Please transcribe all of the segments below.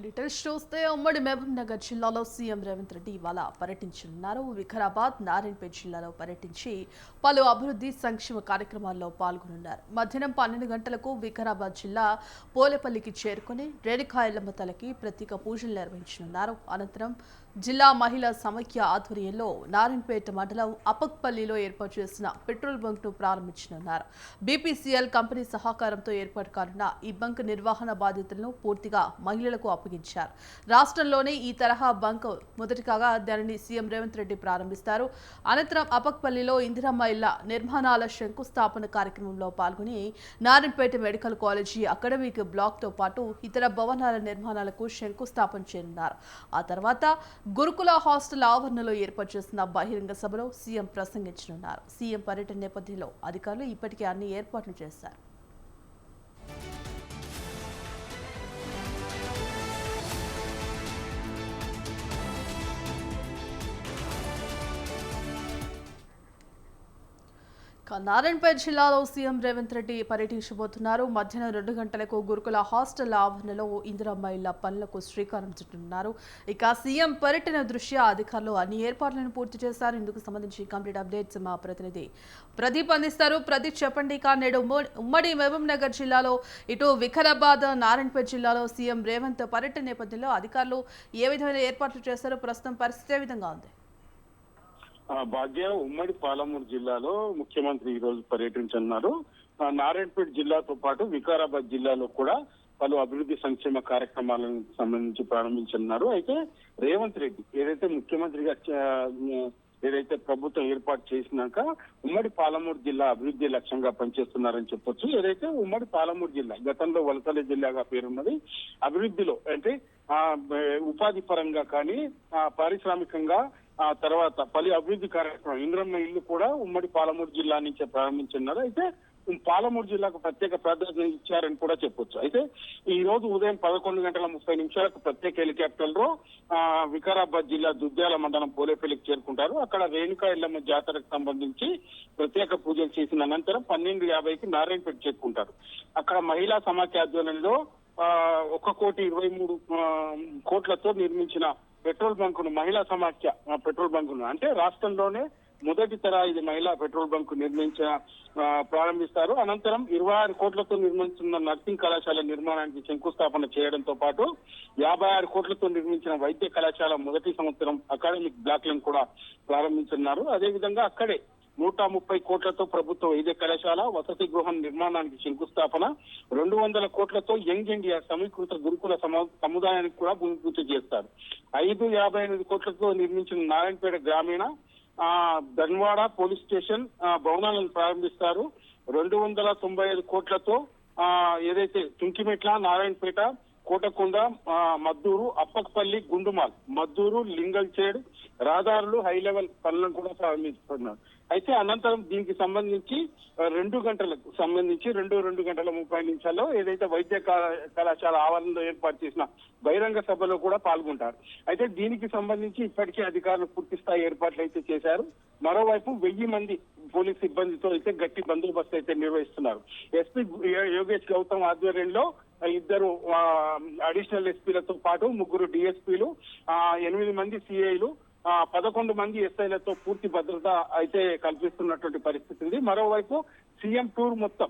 Details చూస్తే ఉమ్మడి మహబూబ్ నగర్ జిల్లాలో సీఎం రేవంత్ రెడ్డి ఇవాళ పర్యటించనున్నారు. వికారాబాద్, నారాయణపేట జిల్లాలో పర్యటించి పలు అభివృద్ధి సంక్షేమ కార్యక్రమాల్లో పాల్గొనున్నారు. మధ్యాహ్నం 12 గంటలకు వికారాబాద్ జిల్లా పోలేపల్లికి చేరుకుని రేణుకా ఎల్లమ్మ తల్లికి ప్రత్యేక పూజలు నిర్వహించనున్నారు. అనంతరం జిల్లా మహిళా సమైక్య ఆధ్వర్యంలో నారాయణపేట మండలం అపక్పల్లిలో ఏర్పాటు చేసిన పెట్రోల్ బంక్ను ప్రారంభించనున్నారు. బీపీసీఎల్ కంపెనీ సహకారంతో ఏర్పాటు కానున్న ఈ బంక్ నిర్వహణ బాధ్యతలను పూర్తిగా మహిళలకు అప్పగించారు. రాష్ట్రంలోనే ఈ తరహా బంక్ మొదటి కాగా దానిని సీఎం రేవంత్ రెడ్డి ప్రారంభిస్తారు. అనంతరం అపక్పల్లిలో ఇందిరమ్మ ఇళ్ల నిర్మాణాల శంకుస్థాపన కార్యక్రమంలో పాల్గొని నారాయణపేట మెడికల్ కాలేజీ అకాడమిక్ బ్లాక్తో పాటు ఇతర భవనాల నిర్మాణాలకు శంకుస్థాపన చేయనున్నారు. ఆ తర్వాత గురుకుల హాస్టల్ ఆవరణలో ఏర్పాటు చేసిన బహిరంగ సభలో సీఎం ప్రసంగించనున్నారు. సీఎం పర్యటన నేపథ్యంలో అధికారులు ఇప్పటికే అన్ని ఏర్పాట్లు చేశారు. నారాయణపేట జిల్లాలో సీఎం రేవంత్ రెడ్డి పర్యటించబోతున్నారు. మధ్యాహ్నం 2 గంటలకు గురుకుల హాస్టల్ ఆవరణలో ఇందిరమ్మ ఇళ్ల పనులకు శ్రీకారం చుట్టనున్నారు. ఇక సీఎం పర్యటన దృష్ట్యా అధికారులు అన్ని ఏర్పాట్లను పూర్తి చేశారు. ఇందుకు సంబంధించి కంప్లీట్ అప్డేట్స్ మా ప్రతినిధి ప్రదీప్ అందిస్తారు. ప్రదీప్ చెప్పండి. నేడు ఉమ్మడి మహబూబ్ నగర్ జిల్లాలో ఇటు వికారాబాద్, నారాయణపేట జిల్లాలో సీఎం రేవంత్ పర్యటన నేపథ్యంలో అధికారులు ఏ విధమైన ఏర్పాట్లు చేశారో ప్రస్తుతం పరిస్థితి ఏ విధంగా ఉంది? భాగ్య ఉమ్మడి పాలమూరు జిల్లాలో ముఖ్యమంత్రి ఈ రోజు పర్యటించనున్నారు. నారాయణపేట జిల్లాతో పాటు వికారాబాద్ జిల్లాలో కూడా పలు అభివృద్ధి సంక్షేమ కార్యక్రమాలకు సంబంధించి ప్రారంభించనున్నారు. అయితే రేవంత్ రెడ్డి ఏదైతే ముఖ్యమంత్రిగా ఏదైతే ప్రభుత్వం ఏర్పాటు చేసినాక ఉమ్మడి పాలమూరు జిల్లా అభివృద్ధి లక్ష్యంగా పనిచేస్తున్నారని చెప్పొచ్చు. ఏదైతే ఉమ్మడి పాలమూరు జిల్లా గతంలో వలసల జిల్లాగా పేరున్నది, అభివృద్ధిలో అంటే ఉపాధి పరంగా కానీ పారిశ్రామికంగా ఆ తర్వాత పలు అభివృద్ధి కార్యక్రమం ఇంద్రమ్మ ఇల్లు కూడా ఉమ్మడి పాలమూరు జిల్లా నుంచే ప్రారంభించున్నారు. అయితే పాలమూరు జిల్లాకు ప్రత్యేక ప్రాధాన్యత ఇచ్చారని కూడా చెప్పొచ్చు. అయితే ఈ రోజు ఉదయం 11:30 ప్రత్యేక హెలికాప్టర్లో వికారాబాద్ జిల్లా దుద్యాల మండలం పోలేపల్లికి చేరుకుంటారు. అక్కడ రేణుకా ఎల్లమ్మ జాతరకు సంబంధించి ప్రత్యేక పూజలు చేసిన అనంతరం 12:50కి నారాయణపేట చేరుకుంటారు. అక్కడ మహిళా సమాఖ్య ఆధ్వర్యంలో 1,23 కోట్లతో నిర్మించిన పెట్రోల్ బంకును మహిళా సమాఖ్య పెట్రోల్ బంకును అంటే రాష్ట్రంలోనే మొదటి తర ఇది మహిళా పెట్రోల్ బంకు ప్రారంభిస్తారు. అనంతరం 26 కోట్లతో నిర్మించిన నర్సింగ్ కళాశాల నిర్మాణానికి శంకుస్థాపన చేయడంతో పాటు 56 కోట్లతో నిర్మించిన వైద్య కళాశాల మొదటి సంవత్సరం అకాడమిక్ బ్లాక్లను కూడా ప్రారంభించున్నారు. అదేవిధంగా అక్కడే 130 కోట్లతో ప్రభుత్వ వైద్య కళాశాల వసతి గృహం నిర్మాణానికి శంకుస్థాపన, 200 కోట్లతో యంగ్ ఇండియా సమీకృత గురుకుల సముదాయానికి కూడా భూమి పూజ చేస్తారు. 558 కోట్లతో నిర్మించిన నారాయణపేట గ్రామీణ ధన్వాడ పోలీస్ స్టేషన్ భవనాలను ప్రారంభిస్తారు. 295 కోట్లతో ఏదైతే తుంకిమెట్ల, నారాయణపేట, కోటకొండ, మద్దూరు, అప్పకపల్లి, గుండుమాల్, మద్దూరు, లింగల్చేడు రహదారులు హై లెవెల్ పనులను కూడా ప్రారంభిస్తున్నారు. అయితే అనంతరం దీనికి సంబంధించి 2 గంటలకు సంబంధించి 2:30 ఏదైతే వైద్య కళాశాల ఆవరణలో ఏర్పాటు చేసిన బహిరంగ సభలో కూడా పాల్గొంటారు. అయితే దీనికి సంబంధించి ఇప్పటికే అధికారులు పూర్తి స్థాయి ఏర్పాట్లు అయితే చేశారు. మరోవైపు 1000 మంది పోలీస్ సిబ్బందితో అయితే గట్టి బందోబస్తు అయితే నిర్వహిస్తున్నారు. ఎస్పీ యోగేష్ గౌతమ్ ఆధ్వర్యంలో 2 అడిషనల్ ఎస్పీలతో పాటు 3 డిఎస్పీలు, 8 మంది సిఐలు, 11 మంది ఎస్ఐలతో పూర్తి భద్రత అయితే కల్పిస్తున్నటువంటి పరిస్థితి ఉంది. మరోవైపు సీఎం టూర్ మొత్తం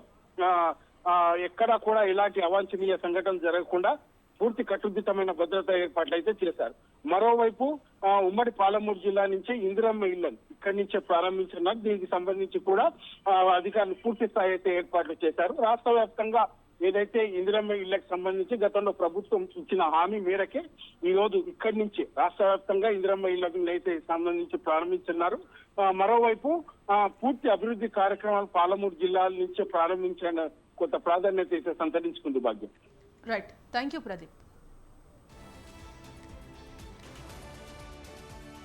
ఎక్కడా కూడా ఎలాంటి అవాంఛనీయ సంఘటనలు జరగకుండా పూర్తి కట్టుదిట్టమైన భద్రతా ఏర్పాట్లు అయితే చేశారు. మరోవైపు ఉమ్మడి పాలమూరు జిల్లా నుంచి ఇందిరమ్మ ఇళ్లను ఇక్కడి నుంచే ప్రారంభించున్నారు. దీనికి సంబంధించి కూడా అధికారులు పూర్తి స్థాయి అయితే ఏర్పాట్లు చేశారు. రాష్ట్ర వ్యాప్తంగా ఏదైతే ఇందిరమ్మ ఇళ్లకు సంబంధించి గతంలో ప్రభుత్వం ఇచ్చిన హామీ మేరకే ఈ రోజు ఇక్కడి నుంచి రాష్ట్ర వ్యాప్తంగా ఇందిరమ్మ ఇళ్లకు అయితే సంబంధించి ప్రారంభించున్నారు. మరోవైపు పూర్తి అభివృద్ధి కార్యక్రమాలు పాలమూరు జిల్లాల నుంచే ప్రారంభించిన కొంత ప్రాధాన్యత అయితే సంతరించుకుంది. భాగ్యం. Right, thank you Pradeep.